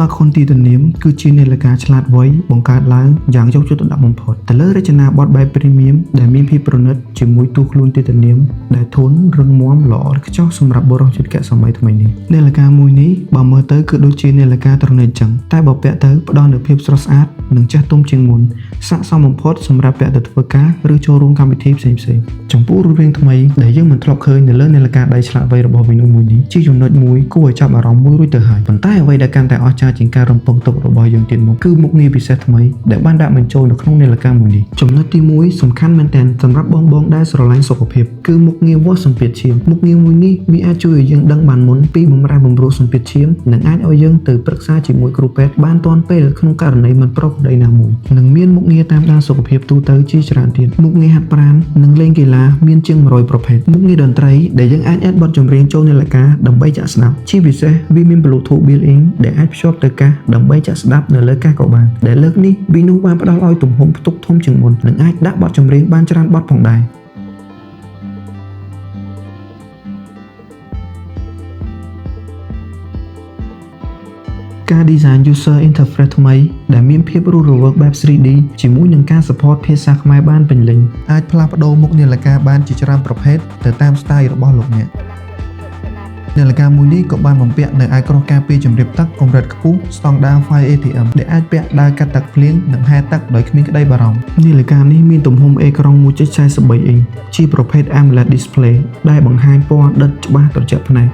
Vinufa Continuum គឺជានាឡិកាឆ្លាតវៃបង្កើតឡើងយ៉ាងយកចិត្តទុកដាក់បំផុតទៅលើរចនាបថបែប Premium ដែលមានភាពប្រណិតជាមួយទូខ្លួន Titanium ដែលធន់រឹងមាំល្អឥតខ្ចោះសម្រាប់បុរសយុគសម័យថ្មីនេះនាឡិកាមួយនេះបើមើលទៅគឺដូចជានាឡិកាត្រនិចអញ្ចឹងតែបើពាក់ទៅផ្ដល់នូវភាពស្រស់ស្អាតនិងចាស់ទុំជាងមុនស័ក្តិសមបំផុតសម្រាប់ពាក់ទៅធ្វើការឬចូលរួមកម្មវិធីផ្សេងៗចំពោះរូបរាងថ្មីដែលយើងមិនធ្លាប់ឃើញនៅលើនាឡិកាដៃឆ្លាតវៃរបស់ Vinu មួយនេះជាចំណុចមួយគួរឲ្យចាប់អារម្មណ៍មួយរួចទៅហើយប៉ុន្តែអ្វីដែលកាន់តែអស្ចារ្យជាងការរំពឹងទុករបស់យើងទៀតមកគឺមុខងារពិសេសថ្មីដែលបានដាក់បញ្ចូលនៅក្នុងនាឡិកាមួយនេះចំណុចទី1សំខាន់មែនទែនសម្រាប់បងដែលស្រឡាញ់សុខភាពគឺមុខងារវាស់សម្ពាធឈាមមុខងារមួយនេះវាអាចជួយឲ្យយើងដឹងបានមុនពីបម្រែបម្រួលសម្ពាធឈាមនិងអាចឲ្យយើងទៅប្រឹក្សាជាមួយគ្រូពេទ្យបានទាន់ពេលក្នុងករណីមិនប្រក្រតីណាមួយនិងមានមុខងារតាមដានសុខភាពទូទៅជាច្រើនទៀតមុខងារហាត់ប្រាណនិងលេងកីឡាមានជាង100ប្រភេទមុខងារតន្ត្រីដែលយើងអាចបទចម្រៀងចូលនាឡិកាដើម្បីចាក់ស្ដាប់ជាពិសេសវាមាន Bluetooth built-in ដែលអាចភ្ជាប់ទៅកាសដើម្បីចាក់ស្ដាប់នៅលើកាសក៏បានដែលលើកនេះ Vinu បានផ្ដល់ឲ្យទំហំផ្ទុកធំជាងមុននិងអាចដាក់បទចម្រៀងបានច្រើនបទផងដែរការ design user interface ថ្មីដែលមានភាពរស់រវើកបែប 3D ជាមួយនឹងការ support ភាសាខ្មែរបានពេញលេញអាចផ្លាស់ប្ដូរមុខនាឡិកាបានជាច្រើនប្រភេទទៅតាម style របស់លោកអ្នកនាឡិកាមួយនេះក៏បានបំពាក់នៅឯក្រោះការពារជម្រាបទឹកកម្រិតខ្ពស់ស្តង់ដារ Fire ATM ដែលអាចពាក់ដើរកាត់ទឹកភ្លៀងនិងហែលទឹកដោយគ្មានក្តីបារម្ភនាឡិកានេះមានទំហំអេក្រង់ 1.43 អ៊ីងជាប្រភេទ AMOLED display ដែលបង្ហាញពណ៌ដិតច្បាស់ត្រជាក់ភ្នែក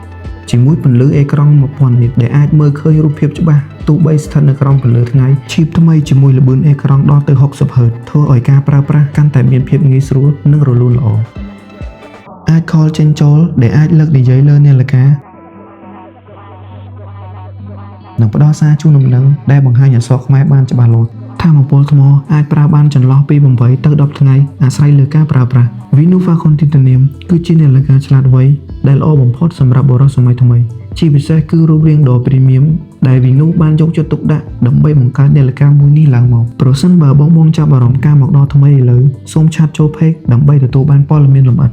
ជាមួយពន្លឺអេក្រង់ 1000 នីតដែលអាចមើលឃើញរូបភាពច្បាស់ទោះបីស្ថិតនៅក្រោមពន្លឺថ្ងៃឈីបថ្មីជាមួយល្បឿនអេក្រង់ដល់ទៅ 60Hz ធ្វើឲ្យការប្រើប្រាស់កាន់តែមានភាពងាយស្រួលនិងរលូនល្អអាច call ចេញចូលដែលអាចលើកនិយាយលើនាឡិកានិងផ្ដល់សារជូនដំណឹងដែលបង្ហាញអក្សរខ្មែរបានច្បាស់លាស់ថាមពលថ្មអាចប្រើបានចន្លោះពី 8 ទៅ 10 ថ្ងៃអាស្រ័យលើការប្រើប្រាស់ Vinufa Continuum គឺជានាឡិកាឆ្លាតវៃដែលល្អបំផុតសម្រាប់បុរសសម័យថ្មីជាពិសេសគឺរូបរាងដ៏ Premium ដែល Vinu បានយកចិត្តទុកដាក់ដើម្បីបង្កើតនាឡិកាមួយនេះឡើងមកប្រសិនបើបងចាប់អារម្មណ៍ការមកដល់ថ្មីឥឡូវសូមឆាតចូល Page ដើម្បីទទួលបានព័ត៌មានលម្អិត